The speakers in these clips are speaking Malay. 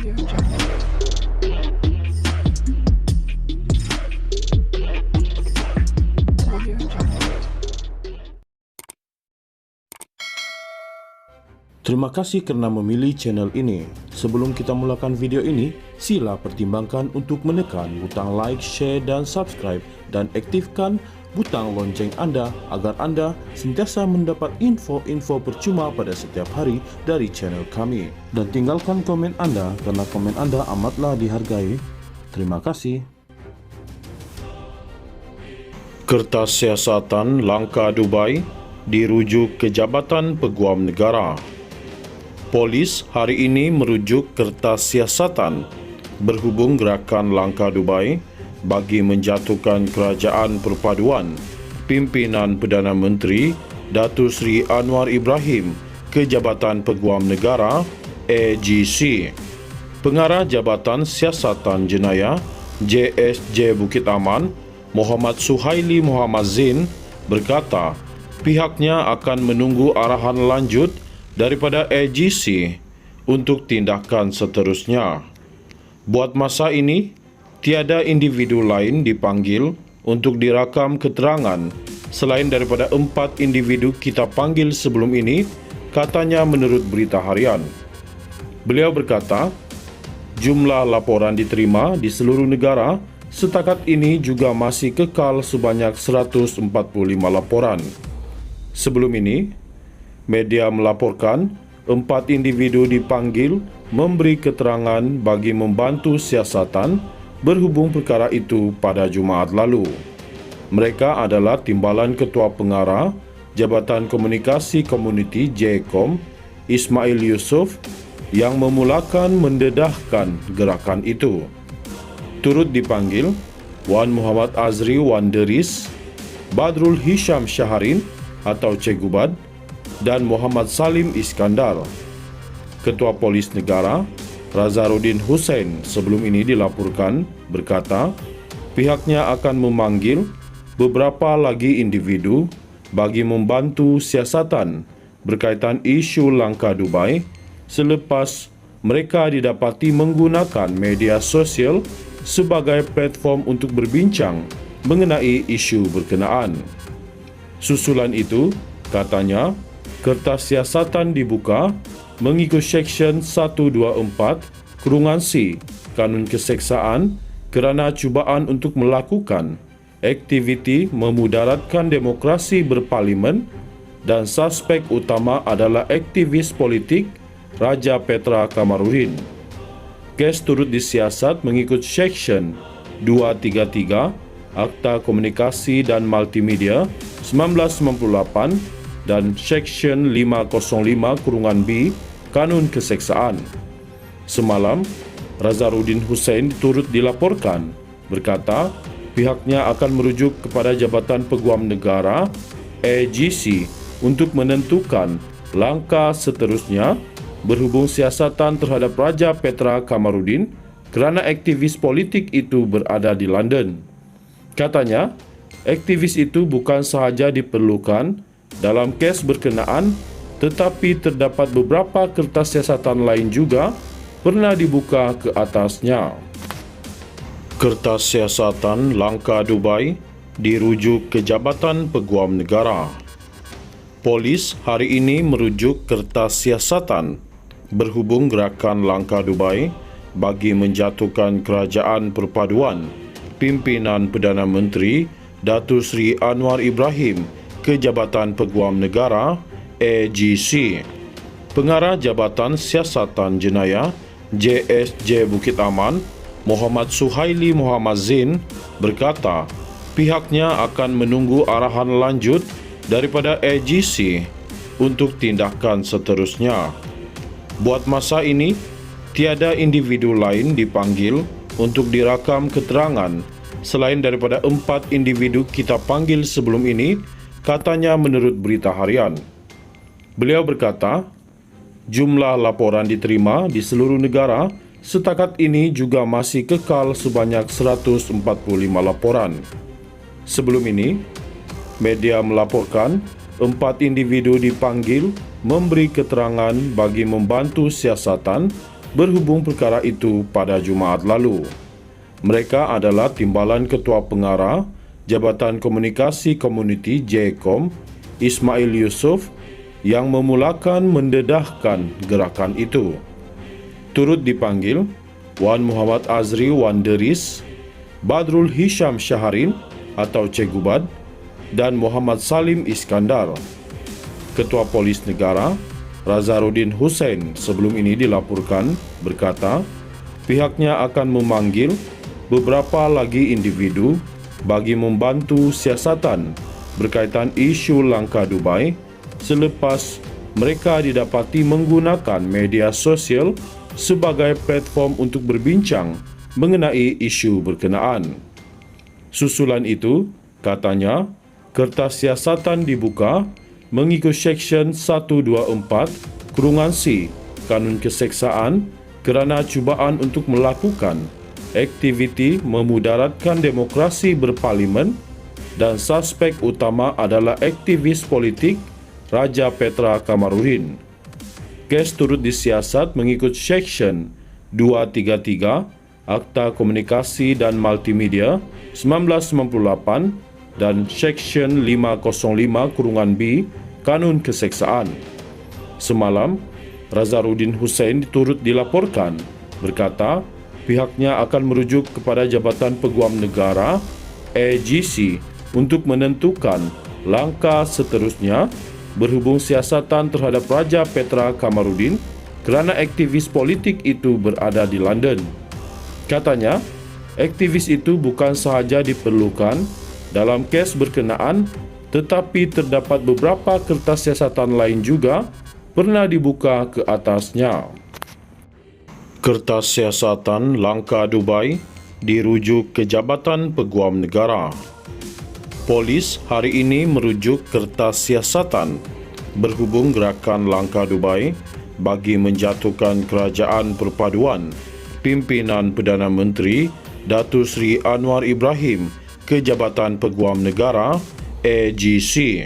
Terima kasih kerana memilih channel ini. Sebelum kita mulakan video ini, sila pertimbangkan untuk menekan butang like, share dan subscribe dan aktifkan butang lonceng anda agar anda sentiasa mendapat info-info percuma pada setiap hari dari channel kami. Dan tinggalkan komen anda kerana komen anda amatlah dihargai. Terima kasih. Kertas siasatan langkah Dubai dirujuk ke Jabatan Peguam Negara. Polis hari ini merujuk kertas siasatan berhubung gerakan langkah Dubai bagi menjatuhkan kerajaan perpaduan pimpinan Perdana Menteri Datuk Seri Anwar Ibrahim ke Jabatan Peguam Negara AGC. Pengarah Jabatan Siasatan Jenayah JSJ Bukit Aman, Muhammad Suhaili Muhammad Zain berkata pihaknya akan menunggu arahan lanjut daripada AGC untuk tindakan seterusnya. Buat masa ini, tiada individu lain dipanggil untuk dirakam keterangan selain daripada 4 individu kita panggil sebelum ini, katanya menurut berita harian. Beliau berkata, jumlah laporan diterima di seluruh negara setakat ini juga masih kekal sebanyak 145 laporan. Sebelum ini, media melaporkan 4 individu dipanggil memberi keterangan bagi membantu siasatan berhubung perkara itu pada Jumaat lalu. Mereka adalah Timbalan Ketua Pengarah Jabatan Komunikasi Komuniti JKOM, Ismail Yusof, yang memulakan mendedahkan gerakan itu. Turut dipanggil Wan Muhammad Azri Wan Deris, Badrul Hisham Syaharin atau Cik Gubad, dan Muhammad Salim Iskandar. Ketua Polis Negara Razarudin Hussein sebelum ini dilaporkan berkata pihaknya akan memanggil beberapa lagi individu bagi membantu siasatan berkaitan isu langkah Dubai selepas mereka didapati menggunakan media sosial sebagai platform untuk berbincang mengenai isu berkenaan. Susulan itu, katanya, kertas siasatan dibuka mengikut Seksyen 124(C) Kanun Keseksaan kerana cubaan untuk melakukan aktiviti memudaratkan demokrasi berparlimen dan suspek utama adalah aktivis politik Raja Petra Kamarudin. Kes turut disiasat mengikut Seksyen 233 Akta Komunikasi dan Multimedia 1998 dan Seksyen 505(B) Kanun Keseksaan. Semalam, Razarudin Hussein turut dilaporkan berkata pihaknya akan merujuk kepada Jabatan Peguam Negara AGC untuk menentukan langkah seterusnya berhubung siasatan terhadap Raja Petra Kamarudin kerana aktivis politik itu berada di London. Katanya, aktivis itu bukan sahaja diperlukan dalam kes berkenaan, tetapi terdapat beberapa kertas siasatan lain juga pernah dibuka ke atasnya. Kertas siasatan langkah Dubai dirujuk ke Jabatan Peguam Negara. Polis hari ini merujuk kertas siasatan berhubung gerakan langkah Dubai bagi menjatuhkan kerajaan perpaduan pimpinan Perdana Menteri Datuk Seri Anwar Ibrahim ke Jabatan Peguam Negara AGC. Pengarah Jabatan Siasatan Jenayah JSJ Bukit Aman, Muhammad Suhaili Muhammad Zain berkata pihaknya akan menunggu arahan lanjut daripada AGC untuk tindakan seterusnya. Buat masa ini, tiada individu lain dipanggil untuk dirakam keterangan selain daripada 4 individu kita panggil sebelum ini, katanya menurut berita harian. Beliau berkata, jumlah laporan diterima di seluruh negara setakat ini juga masih kekal sebanyak 145 laporan. Sebelum ini, media melaporkan 4 individu dipanggil memberi keterangan bagi membantu siasatan berhubung perkara itu pada Jumaat lalu. Mereka adalah Timbalan Ketua Pengarah Jabatan Komunikasi Komuniti JKOM, Ismail Yusof, yang memulakan mendedahkan gerakan itu. Turut dipanggil Wan Muhammad Azri Wan Deris, Badrul Hisham Syaharin atau Cegubad, dan Muhammad Salim Iskandar. Ketua Polis Negara Razarudin Hussein sebelum ini dilaporkan berkata pihaknya akan memanggil beberapa lagi individu bagi membantu siasatan berkaitan isu langkah Dubai selepas mereka didapati menggunakan media sosial sebagai platform untuk berbincang mengenai isu berkenaan. Susulan itu, katanya, kertas siasatan dibuka mengikut Seksyen 124(c) Kanun Keseksaan kerana cubaan untuk melakukan aktiviti memudaratkan demokrasi berparlimen dan suspek utama adalah aktivis politik Raja Petra Kamarudin. Kes turut disiasat mengikut Seksyen 233 Akta Komunikasi dan Multimedia 1998 dan Seksyen 505(b) Kanun Keseksaan. Semalam, Razarudin Hussein turut dilaporkan berkata pihaknya akan merujuk kepada Jabatan Peguam Negara AGC untuk menentukan langkah seterusnya berhubung siasatan terhadap Raja Petra Kamarudin kerana aktivis politik itu berada di London. Katanya, aktivis itu bukan sahaja diperlukan dalam kes berkenaan, tetapi terdapat beberapa kertas siasatan lain juga pernah dibuka ke atasnya. Kertas siasatan langkah Dubai dirujuk ke Jabatan Peguam Negara. Polis hari ini merujuk kertas siasatan berhubung gerakan langkah Dubai bagi menjatuhkan kerajaan perpaduan pimpinan Perdana Menteri Datuk Seri Anwar Ibrahim ke Jabatan Peguam Negara AGC.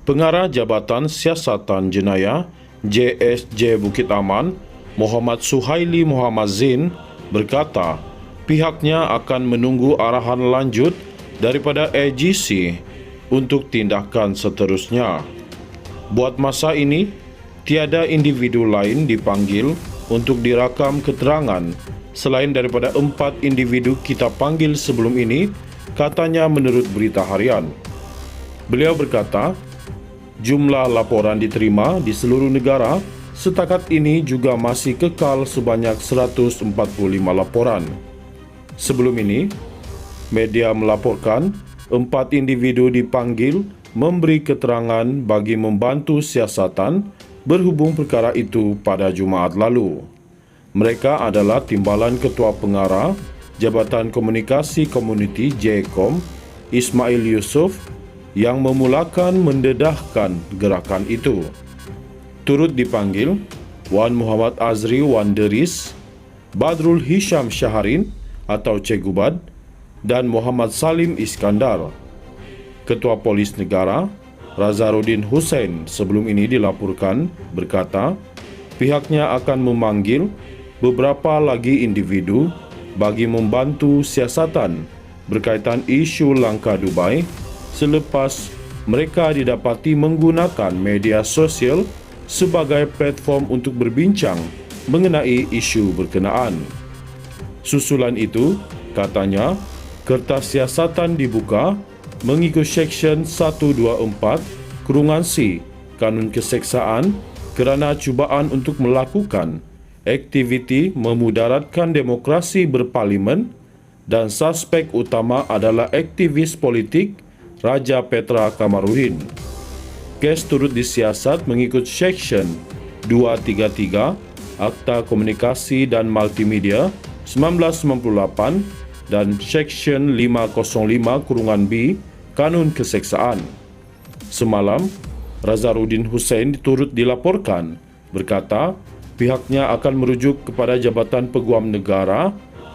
Pengarah Jabatan Siasatan Jenayah JSJ Bukit Aman, Muhammad Suhaili Muhammad Zain berkata pihaknya akan menunggu arahan lanjut daripada AGC untuk tindakan seterusnya. Buat masa ini, tiada individu lain dipanggil untuk dirakam keterangan selain daripada 4 individu kita panggil sebelum ini, katanya menurut berita harian. Beliau berkata, jumlah laporan diterima di seluruh negara setakat ini juga masih kekal sebanyak 145 laporan. Sebelum ini, media melaporkan 4 individu dipanggil memberi keterangan bagi membantu siasatan berhubung perkara itu pada Jumaat lalu. Mereka adalah Timbalan Ketua Pengarah Jabatan Komunikasi Komuniti JKOM, Ismail Yusof, yang memulakan mendedahkan gerakan itu. Turut dipanggil Wan Muhammad Azri Wan Deris, Badrul Hisham Syaharin atau Cegubad, dan Muhammad Salim Iskandar. Ketua Polis Negara Razarudin Hussein sebelum ini dilaporkan berkata pihaknya akan memanggil beberapa lagi individu bagi membantu siasatan berkaitan isu langkah Dubai selepas mereka didapati menggunakan media sosial sebagai platform untuk berbincang mengenai isu berkenaan. Susulan itu, katanya, kertas siasatan dibuka mengikut Seksyen 124(c) Kanun Keseksaan kerana cubaan untuk melakukan aktiviti memudaratkan demokrasi berparlimen dan suspek utama adalah aktivis politik Raja Petra Kamarudin. Kes turut disiasat mengikut Seksyen 233 Akta Komunikasi dan Multimedia 1998 dan Seksyen 505(b) Kanun Keseksaan. Semalam, Razarudin Hussein turut dilaporkan berkata pihaknya akan merujuk kepada Jabatan Peguam Negara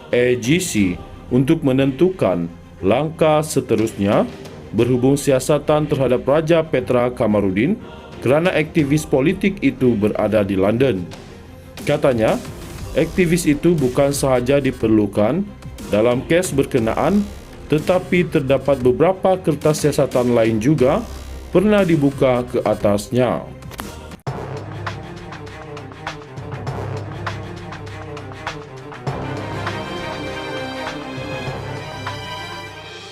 AGC untuk menentukan langkah seterusnya berhubung siasatan terhadap Raja Petra Kamarudin kerana aktivis politik itu berada di London. Katanya, aktivis itu bukan sahaja diperlukan dalam kes berkenaan, tetapi terdapat beberapa kertas siasatan lain juga pernah dibuka ke atasnya.